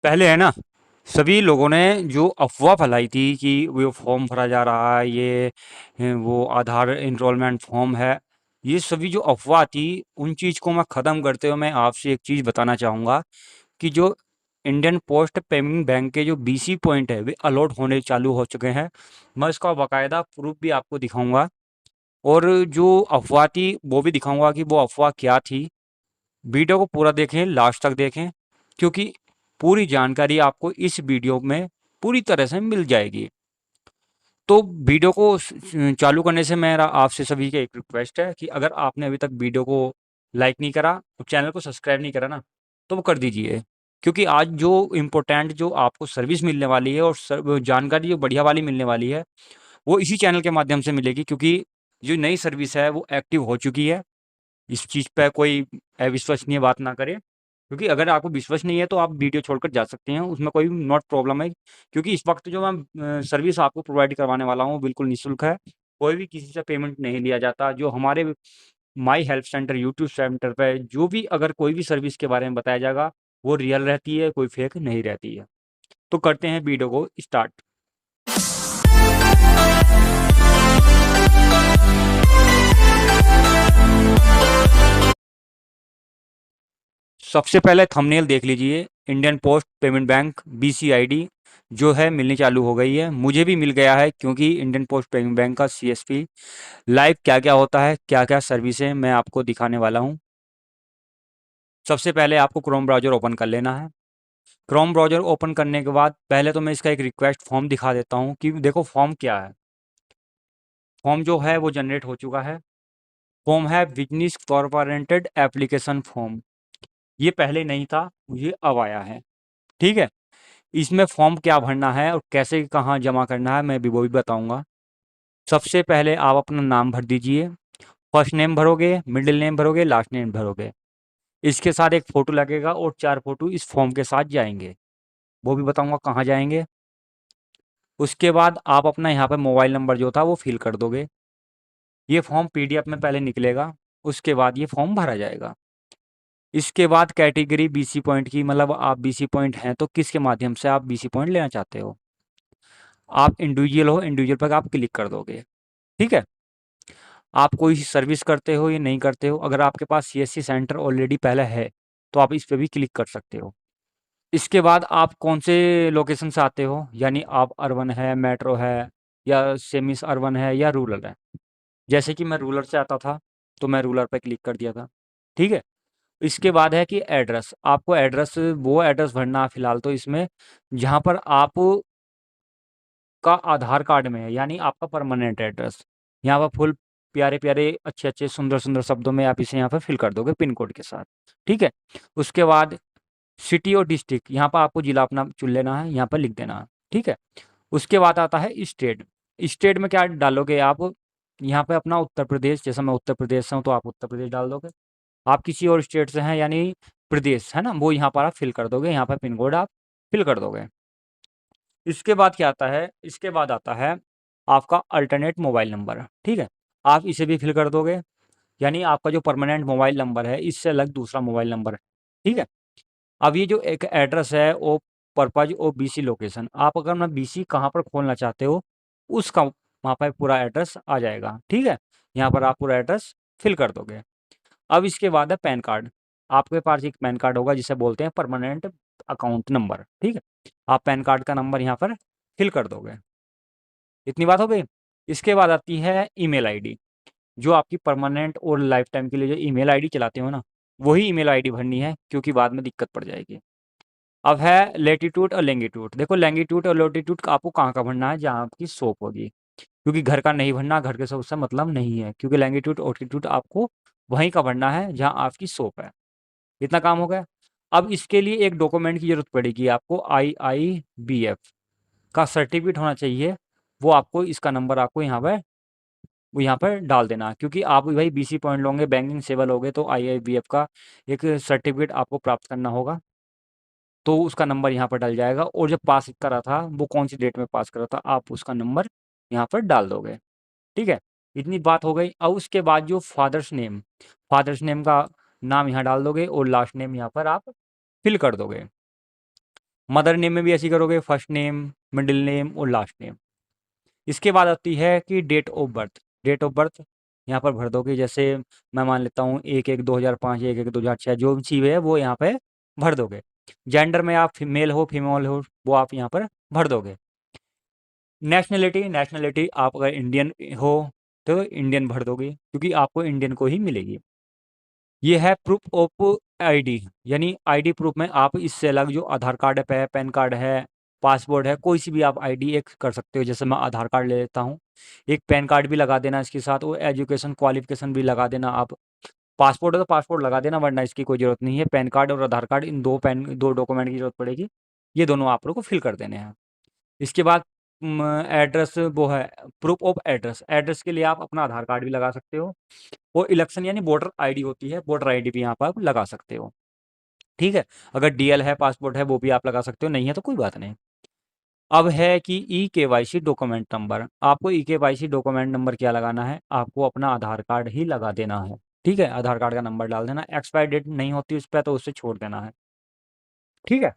पहले है ना, सभी लोगों ने जो अफ़वाह फैलाई थी कि वो फॉर्म भरा जा रहा है, वो आधार एनरोलमेंट फॉर्म है, ये सभी जो अफ़वाह थी, उन चीज़ को मैं ख़त्म करते हुए मैं आपसे एक चीज़ बताना चाहूँगा कि जो इंडियन पोस्ट पेमेंट बैंक के जो बीसी पॉइंट है, वे अलॉट होने चालू हो चुके हैं। मैं इसका बाकायदा प्रूफ़ भी आपको दिखाऊँगा और जो अफ़वाह थी, वो भी दिखाऊँगा कि वो अफ़वाह क्या थी। वीडियो को पूरा देखें, लास्ट तक देखें, क्योंकि पूरी जानकारी आपको इस वीडियो में पूरी तरह से मिल जाएगी। तो वीडियो को चालू करने से मेरा आपसे सभी की एक रिक्वेस्ट है कि अगर आपने अभी तक वीडियो को लाइक नहीं करा और चैनल को सब्सक्राइब नहीं करा ना, तो वो कर दीजिए। क्योंकि आज जो इम्पोर्टेंट जो आपको सर्विस मिलने वाली है और वो जानकारी जो बढ़िया वाली मिलने वाली है, वो इसी चैनल के माध्यम से मिलेगी, क्योंकि जो नई सर्विस है वो एक्टिव हो चुकी है। इस चीज़ पे कोई अविश्वसनीय बात ना करें, क्योंकि अगर आपको विश्वास नहीं है तो आप वीडियो छोड़कर जा सकते हैं, उसमें कोई नॉट प्रॉब्लम है। क्योंकि इस वक्त जो मैं सर्विस आपको प्रोवाइड करवाने वाला हूँ बिल्कुल निःशुल्क है, कोई भी किसी से पेमेंट नहीं लिया जाता। जो हमारे my help centre YouTube centre पे जो भी अगर कोई भी सर्विस के बारे में बताया जाएगा, वो रियल रहती है, कोई फेक नहीं रहती है। तो करते हैं वीडियो को स्टार्ट। सबसे पहले थंबनेल देख लीजिए, Indian post payment bank BCID जो है मिलनी चालू हो गई है। मुझे भी मिल गया है, क्योंकि इंडियन पोस्ट पेमेंट बैंक का सीएसपी लाइव क्या क्या होता है, क्या क्या सर्विसें मैं आपको दिखाने वाला हूं। सबसे पहले आपको क्रोम ब्राउज़र ओपन कर लेना है। क्रोम ब्राउज़र ओपन करने के बाद पहले तो मैं इसका एक रिक्वेस्ट फॉर्म दिखा देता हूं कि देखो फॉर्म क्या है। फॉर्म जो है वो जनरेट हो चुका है। फॉर्म है बिजनेस कॉर्पोरेटेड एप्लीकेशन फॉर्म। ये पहले नहीं था, ये अब आया है। ठीक है, इसमें फॉर्म क्या भरना है और कैसे कहाँ जमा करना है, मैं भी वो भी बताऊंगा। सबसे पहले आप अपना नाम भर दीजिए। फर्स्ट नेम भरोगे, मिडिल नेम भरोगे, लास्ट नेम भरोगे। इसके साथ एक फ़ोटो लगेगा और 4 फ़ोटो इस फॉर्म के साथ जाएंगे, वो भी बताऊंगा कहाँ जाएंगे। उसके बाद आप अपना यहाँ पे मोबाइल नंबर जो था वो फिल कर दोगे। ये फॉर्म पीडीएफ में पहले निकलेगा, उसके बाद ये फॉर्म भरा जाएगा। इसके बाद कैटेगरी बीसी पॉइंट की, मतलब आप बीसी पॉइंट हैं तो किसके माध्यम से आप बीसी पॉइंट लेना चाहते हो। आप इंडिविजुअल हो, इंडिविजुअल पर आप क्लिक कर दोगे। ठीक है, आप कोई सर्विस करते हो या नहीं करते हो, अगर आपके पास सीएससी सेंटर ऑलरेडी पहले है तो आप इस पर भी क्लिक कर सकते हो। इसके बाद आप कौन से लोकेशन से आते हो, यानी आप अर्बन है, मेट्रो है, या सेमी अर्बन है, या रूरल है। जैसे कि मैं रूरल से आता था तो मैं रूरल पर क्लिक कर दिया था। ठीक है, इसके बाद है कि एड्रेस, आपको एड्रेस वो एड्रेस भरना है फिलहाल तो इसमें जहाँ पर आप का आधार कार्ड में है, यानी आपका परमानेंट एड्रेस। यहाँ पर फुल प्यारे-प्यारे, अच्छे-अच्छे, सुंदर-सुंदर शब्दों में आप इसे यहाँ पे फिल कर दोगे पिन कोड के साथ। ठीक है? उसके बाद सिटी और डिस्ट्रिक्ट, यहाँ पर आपको जिला अपना चुन लेना है, यहाँ पर लिख देना है। ठीक है? उसके बाद आता है स्टेट। स्टेट में क्या डालोगे आप, यहाँ पे अपना उत्तर प्रदेश, जैसे मैं उत्तर प्रदेश से हूँ तो आप उत्तर प्रदेश डाल दोगे। आप किसी और स्टेट से हैं यानी प्रदेश, है ना? वो यहाँ पर आप फिल कर दोगे, यहाँ पर पिन कोड आप फिल कर दोगे। इसके बाद क्या आता है, इसके बाद आता है आपका अल्टरनेट मोबाइल नंबर। ठीक है, आप इसे भी फिल कर दोगे, यानी आपका जो परमानेंट मोबाइल नंबर है इससे अलग दूसरा मोबाइल नंबर है। ठीक है, अब ये जो एक एड्रेस है वो पर्पज और बीसी लोकेशन, आप अगर मैं बीसी कहाँ पर खोलना चाहते हो उसका वहाँ पर पूरा एड्रेस आ जाएगा। ठीक है, यहाँ पर आप पूरा एड्रेस फिल कर दोगे। अब इसके बाद है पैन कार्ड। आपके पास एक पैन कार्ड होगा जिसे बोलते हैं परमानेंट अकाउंट नंबर। ठीक है, आप पैन कार्ड का नंबर यहाँ पर फिल कर दोगे। इतनी बात हो गई। इसके बाद आती है ईमेल आईडी, जो आपकी परमानेंट और लाइफ टाइम के लिए जो ईमेल आईडी चलाते हो ना, वही ईमेल आईडी भरनी है, क्योंकि बाद में दिक्कत पड़ जाएगी। अब है लेटीट्यूड और लैंगिट्यूड। देखो लैंगिट्यूड और लेटीट्यूड आपको कहाँ का भरना है, जहाँ आपकी शॉप होगी, क्योंकि घर का नहीं भरना, घर के से उससे मतलब नहीं है, क्योंकि लैंगिट्यूड ऑल्टीट्यूड आपको वहीं का भरना है जहाँ आपकी शॉप है। इतना काम हो गया। अब इसके लिए एक डॉक्यूमेंट की ज़रूरत पड़ेगी आपको, आईआईबीएफ का सर्टिफिकेट होना चाहिए। वो आपको इसका नंबर आपको यहाँ पर डाल देना, क्योंकि आप भाई बीसी पॉइंट लोगे, बैंकिंग सेवा लोगे, तो आईआईबीएफ का एक सर्टिफिकेट आपको प्राप्त करना होगा। तो उसका नंबर यहाँ पर डल जाएगा, और जब पास करा था वो कौन सी डेट में पास करा था, आप उसका नंबर यहाँ पर डाल दोगे। ठीक है, इतनी बात हो गई। अब उसके बाद जो फादर्स नेम का नाम यहाँ डाल दोगे और लास्ट नेम यहाँ पर आप फिल कर दोगे। मदर नेम में भी ऐसे ही करोगे, फर्स्ट नेम, मिडिल नेम और लास्ट नेम। इसके बाद आती है कि date of birth. Date of birth यहाँ पर भर दोगे, जैसे मैं मान लेता हूँ 1/1/2005, 1/1/2006, जो भी चीज़ है वो यहाँ पे भर दोगे। जेंडर में आप मेल हो फीमेल हो वो आप यहाँ पर भर दोगे। नेशनलिटी, नेशनलिटी आप अगर इंडियन हो तो इंडियन भर दोगे, क्योंकि आपको इंडियन को ही मिलेगी। ये है प्रूफ ऑफ आईडी, यानी आईडी प्रूफ में आप इससे अलग जो आधार कार्ड है, पैन कार्ड है, पासपोर्ट है, कोई सी भी आप आईडी एक कर सकते हो। जैसे मैं आधार कार्ड ले लेता हूँ, एक पैन कार्ड भी लगा देना इसके साथ, और एजुकेशन क्वालिफिकेशन भी लगा देना। आप पासपोर्ट है तो पासपोर्ट लगा देना, वरना इसकी कोई ज़रूरत नहीं है। पैन कार्ड और आधार कार्ड, इन दो डॉक्यूमेंट की ज़रूरत पड़ेगी, ये दोनों आप लोग को फिल कर देने हैं। इसके बाद एड्रेस, वो है प्रूफ ऑफ एड्रेस। एड्रेस के लिए आप अपना आधार कार्ड भी लगा सकते हो, और इलेक्शन यानी वोटर आईडी होती है, वोटर आईडी भी यहाँ पर आप लगा सकते हो। ठीक है, अगर डीएल है, पासपोर्ट है, वो भी आप लगा सकते हो, नहीं है तो कोई बात नहीं। अब है कि ई केवाईसी डॉक्यूमेंट नंबर। आपको ई केवाईसी डॉक्यूमेंट नंबर क्या लगाना है, आपको अपना आधार कार्ड ही लगा देना है। ठीक है, आधार कार्ड का नंबर डाल देना, एक्सपायर डेट नहीं होती उस पर तो उससे छोड़ देना है। ठीक है,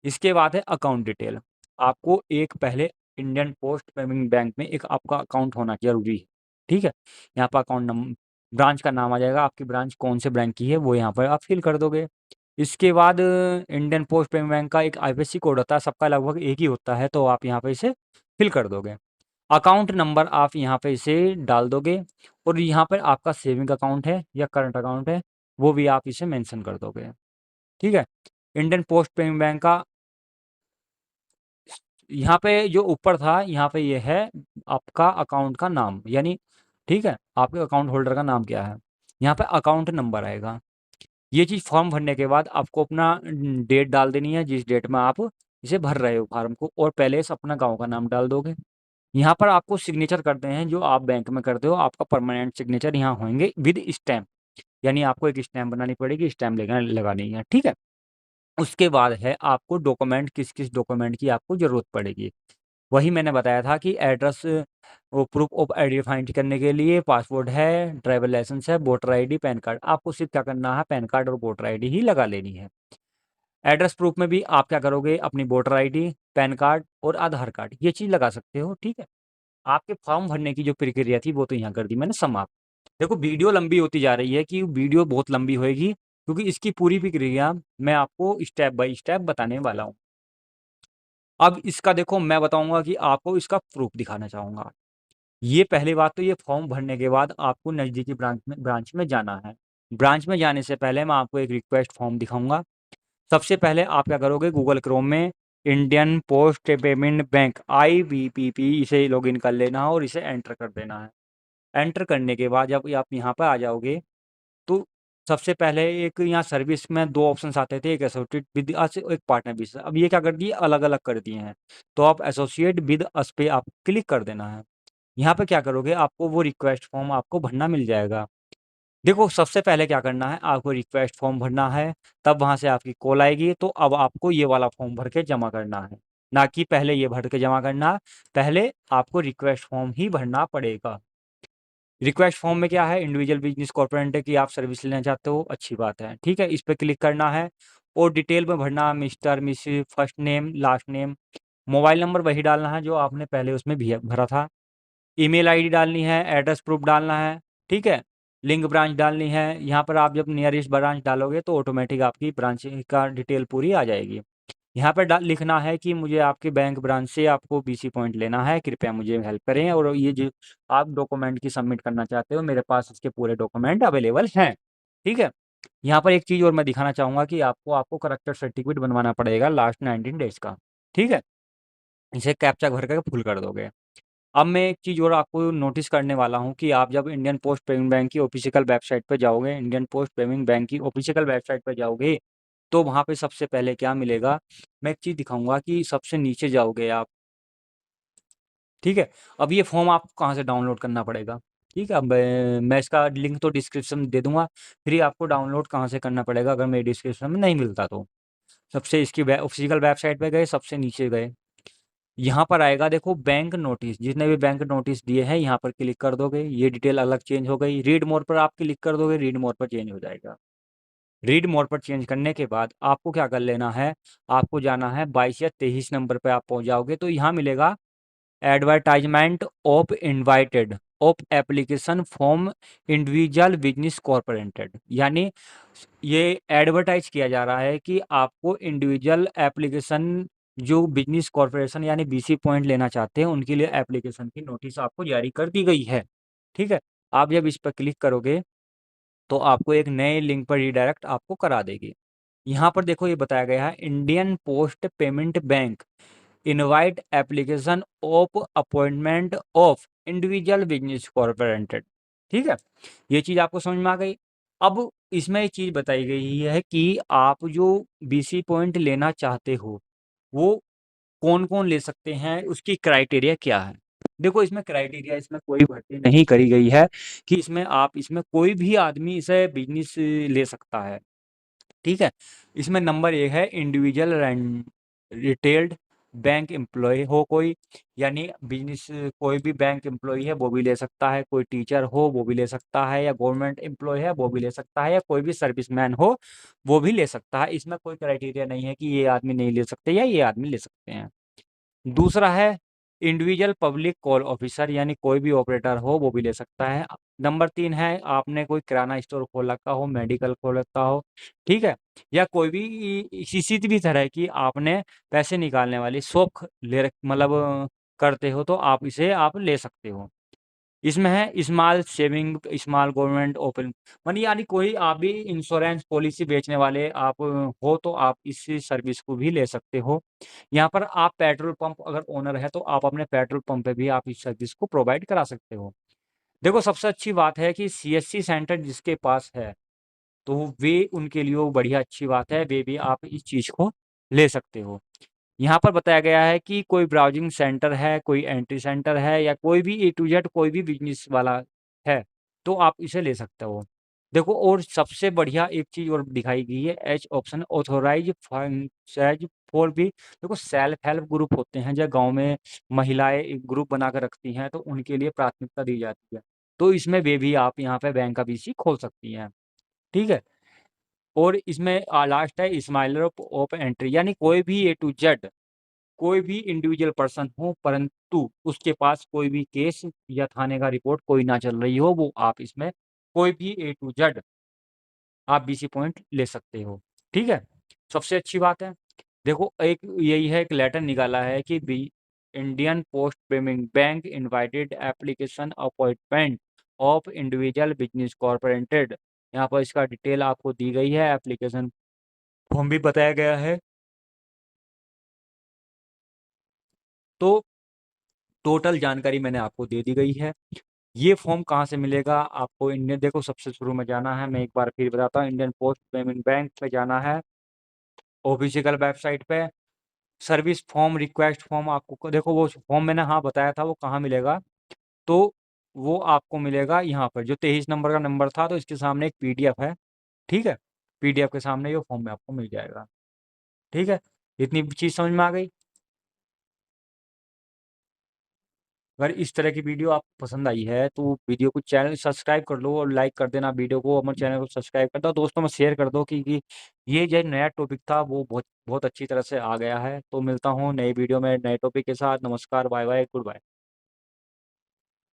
इसके बाद है अकाउंट डिटेल। आपको एक पहले इंडियन पोस्ट पेमेंट बैंक में एक आपका अकाउंट होना जरूरी है। ठीक है, यहाँ पर अकाउंट नंबर, ब्रांच का नाम आ जाएगा, आपकी ब्रांच कौन से बैंक की है वो यहाँ पर आप फिल कर दोगे। इसके बाद इंडियन पोस्ट पेमेंट बैंक का एक आईएफएससी कोड होता है, सबका लगभग एक ही होता है, तो आप यहाँ पे इसे फिल कर दोगे। अकाउंट नंबर आप यहाँ पे इसे डाल दोगे, और यहाँ पर आपका सेविंग अकाउंट है या करंट अकाउंट है वो भी आप इसे मेंशन कर दोगे। ठीक है, इंडियन पोस्ट पेमेंट बैंक का यहाँ पे जो ऊपर था, यहाँ पे ये है आपका अकाउंट का नाम, यानी ठीक है, आपके अकाउंट होल्डर का नाम क्या है। यहाँ पे अकाउंट नंबर आएगा। ये चीज़ फॉर्म भरने के बाद आपको अपना डेट डाल देनी है, जिस डेट में आप इसे भर रहे हो फॉर्म को, और पहले से अपना गांव का नाम डाल दोगे। यहाँ पर आपको सिग्नेचर करते हैं जो आप बैंक में करते हो, आपका परमानेंट सिग्नेचर यहाँ होंगे विद स्टैम्प, यानी आपको एक स्टैम्प बनानी पड़ेगी, स्टैम्प लगानी है। ठीक है, उसके बाद है आपको डॉक्यूमेंट, किस किस डॉक्यूमेंट की आपको ज़रूरत पड़ेगी। वही मैंने बताया था कि एड्रेस, वो प्रूफ ऑफ आईडी फाइंड करने के लिए पासपोर्ट है, ड्राइवर लाइसेंस है, वोटर आईडी, पैन कार्ड। आपको सिर्फ क्या करना है, पैन कार्ड और वोटर आईडी ही लगा लेनी है। एड्रेस प्रूफ में भी आप क्या करोगे, अपनी वोटर आईडी, पैन कार्ड और आधार कार्ड, ये चीज़ लगा सकते हो। ठीक है, आपके फॉर्म भरने की जो प्रक्रिया थी वो तो यहाँ कर दी मैंने समाप्त। देखो वीडियो लंबी होती जा रही है, कि वीडियो बहुत लंबी होएगी, क्योंकि इसकी पूरी प्रक्रिया मैं आपको स्टेप बाय स्टेप बताने वाला हूँ। अब इसका देखो, मैं बताऊंगा कि आपको इसका प्रूफ दिखाना चाहूँगा। ये पहली बात तो, ये फॉर्म भरने के बाद आपको नज़दीकी ब्रांच में जाना है। ब्रांच में जाने से पहले मैं आपको एक रिक्वेस्ट फॉर्म दिखाऊंगा। सबसे पहले आप क्या करोगे, गूगल क्रोम में Indian post payment bank IBPP इसे लॉगिन कर लेना है और इसे एंटर कर देना है। एंटर करने के बाद जब आप यहाँ पर आ जाओगे, तो सबसे पहले एक यहाँ सर्विस में दो ऑप्शंस आते थे, एक एसोसिएट विद अस, एक पार्टनर विद। अब ये क्या कर दिए, अलग अलग कर दिए हैं। तो आप एसोसिएट विद अस पे आप क्लिक कर देना है। यहाँ पे क्या करोगे, आपको वो रिक्वेस्ट फॉर्म आपको भरना मिल जाएगा। देखो सबसे पहले क्या करना है, आपको रिक्वेस्ट फॉर्म भरना है, तब वहाँ से आपकी कॉल आएगी, तो अब आपको ये वाला फॉर्म भर के जमा करना है, ना कि पहले ये भर के जमा करना। पहले आपको रिक्वेस्ट फॉर्म ही भरना पड़ेगा। रिक्वेस्ट फॉर्म में क्या है, इंडिविजुअल बिजनेस कॉर्पोरेट की आप सर्विस लेना चाहते हो, अच्छी बात है। ठीक है, इस पर क्लिक करना है, और डिटेल में भरना, mister Mrs, first name, last name, mobile number वही डालना है जो आपने पहले उसमें भी भरा था, ईमेल आईडी डालनी है, एड्रेस प्रूफ डालना है। ठीक है, लिंक ब्रांच डालनी है। यहाँ पर आप जब नियरेस्ट ब्रांच डालोगे तो ऑटोमेटिक आपकी ब्रांच का डिटेल पूरी आ जाएगी। यहाँ पर लिखना है कि मुझे आपके बैंक ब्रांच से आपको BC पॉइंट लेना है, कृपया मुझे हेल्प करें, और ये जो आप डॉक्यूमेंट की सबमिट करना चाहते हो, मेरे पास इसके पूरे डॉक्यूमेंट अवेलेबल हैं। ठीक है, यहाँ पर एक चीज़ और मैं दिखाना चाहूँगा कि आपको करेक्टर सर्टिफिकेट बनवाना पड़ेगा लास्ट 19 डेज का। ठीक है, इसे कैप्चा भर कर फुल कर दोगे। अब मैं एक चीज़ और आपको नोटिस करने वाला हूँ कि आप जब इंडियन पोस्ट पेमेंट बैंक की ऑफिशियल वेबसाइट पे जाओगे, इंडियन पोस्ट पेमेंट बैंक की ऑफिशियल वेबसाइट पे जाओगे, तो वहाँ पे सबसे पहले क्या मिलेगा, मैं एक चीज़ दिखाऊंगा कि सबसे नीचे जाओगे आप। ठीक है, अब ये फॉर्म आपको कहाँ से डाउनलोड करना पड़ेगा। ठीक है, अब मैं इसका लिंक तो डिस्क्रिप्शन में दे दूंगा, फिर ये आपको डाउनलोड कहाँ से करना पड़ेगा अगर मेरे डिस्क्रिप्शन में नहीं मिलता तो। सबसे इसकी ऑफिशियल वेबसाइट पे गए, सबसे नीचे गए, यहाँ पर आएगा देखो बैंक नोटिस, जितने भी बैंक नोटिस दिए हैं यहाँ पर क्लिक कर दोगे, ये डिटेल अलग चेंज हो गई। रीड मोर पर आप क्लिक कर दोगे, रीड मोर पर चेंज हो जाएगा। रीड मोड पर चेंज करने के बाद आपको क्या कर लेना है, आपको जाना है 22 या 23 नंबर पे आप पहुंच जाओगे तो यहाँ मिलेगा advertisement of invited of application form individual business corporated, यानी ये एडवर्टाइज किया जा रहा है कि आपको इंडिविजुअल एप्लीकेशन जो बिजनेस कॉर्पोरेशन यानी बीसी पॉइंट लेना चाहते हैं उनके लिए एप्लीकेशन की नोटिस आपको जारी कर दी गई है। ठीक है, आप जब इस पर क्लिक करोगे तो आपको एक नए लिंक पर रिडायरेक्ट आपको करा देगी। यहाँ पर देखो ये बताया गया है Indian post payment bank invite application of appointment of individual business corporated. ठीक है, ये चीज़ आपको समझ में आ गई। अब इसमें एक चीज़ बताई गई है कि आप जो बीसी पॉइंट लेना चाहते हो वो कौन-कौन ले सकते हैं, उसकी क्राइटेरिया क्या है। देखो इसमें क्राइटेरिया इसमें कोई भर्ती नहीं करी गई है कि इसमें कोई भी आदमी इसे बिजनेस ले सकता है। ठीक है, इसमें नंबर 1 है इंडिविजुअल रिटेल्ड बैंक एम्प्लॉय हो कोई, यानी बिजनेस कोई भी बैंक एम्प्लॉय है वो भी ले सकता है, कोई टीचर हो वो भी ले सकता है, या गवर्नमेंट एम्प्लॉय है वो भी ले सकता है, या कोई भी सर्विसमैन हो वो भी ले सकता है। इसमें कोई क्राइटेरिया नहीं है कि ये आदमी नहीं ले सकते या ये आदमी ले सकते हैं। दूसरा है इंडिविजुअल पब्लिक कॉल ऑफिसर, यानी कोई भी ऑपरेटर हो वो भी ले सकता है। नंबर 3 है आपने कोई किराना स्टोर खोल रखा हो, मेडिकल खोल रखा हो, ठीक है, या कोई भी किसी भी तरह की आपने पैसे निकालने वाली शॉप मतलब करते हो तो आप इसे आप ले सकते हो। इसमें है small saving small government open money, यानी कोई आप भी इंश्योरेंस पॉलिसी बेचने वाले आप हो तो आप इस सर्विस को भी ले सकते हो। यहाँ पर आप पेट्रोल पंप अगर ओनर है तो आप अपने पेट्रोल पंप पे भी आप इस सर्विस को प्रोवाइड करा सकते हो। देखो सबसे अच्छी बात है कि सीएससी सेंटर जिसके पास है तो वे उनके लिए वो बढ़िया अच्छी बात है, वे भी आप इस चीज़ को ले सकते हो। यहाँ पर बताया गया है कि कोई ब्राउजिंग सेंटर है, कोई एंट्री सेंटर है, या कोई भी ए टू जेड कोई भी बिजनेस वाला है तो आप इसे ले सकते हो। देखो और सबसे बढ़िया एक चीज़ और दिखाई गई है H option authorise franchise for भी। देखो सेल्फ हेल्प ग्रुप होते हैं जो गांव में महिलाएं एक ग्रुप बनाकर रखती हैं तो उनके लिए प्राथमिकता दी जाती है, तो इसमें वे भी आप यहाँ पे बैंक का बीसी खोल सकती हैं। ठीक है, और इसमें लास्ट है स्माइलर ऑफ एंट्री, यानी कोई भी ए टू जेड कोई भी इंडिविजुअल पर्सन हो परंतु उसके पास कोई भी केस या थाने का रिपोर्ट कोई ना चल रही हो, वो आप इसमें कोई भी ए टू जेड आप बीसी पॉइंट ले सकते हो। ठीक है, सबसे अच्छी बात है। देखो एक यही है, एक लेटर निकाला है कि बी Indian post payment bank invited application appointment of individual business corporated. यहाँ पर इसका डिटेल आपको दी गई है, एप्लीकेशन फॉर्म भी बताया गया है। तो टोटल जानकारी मैंने आपको दे दी गई है। ये फॉर्म कहाँ से मिलेगा आपको, इंडियन देखो सबसे शुरू में जाना है, मैं एक बार फिर बताता हूँ, इंडियन पोस्ट पेमेंट बैंक पे जाना है, ऑफिशियल वेबसाइट पे सर्विस फॉर्म रिक्वेस्ट फॉर्म आपको देखो वो फॉर्म मैंने हाँ बताया था वो कहाँ मिलेगा, तो वो आपको मिलेगा यहाँ पर जो 23 नंबर का नंबर था, तो इसके सामने एक पीडीएफ है। ठीक है, पीडीएफ के सामने ये फॉर्म में आपको मिल जाएगा। ठीक है, इतनी चीज़ समझ में आ गई। अगर इस तरह की वीडियो आपको पसंद आई है तो वीडियो को चैनल सब्सक्राइब कर लो और लाइक कर देना वीडियो को, हमारे चैनल को सब्सक्राइब कर दो, दोस्तों में शेयर कर दो कि ये जो नया टॉपिक था वो बहुत बहुत अच्छी तरह से आ गया है। तो मिलता हूँ नई वीडियो में नए टॉपिक के साथ। नमस्कार, बाय बाय, गुड बाय।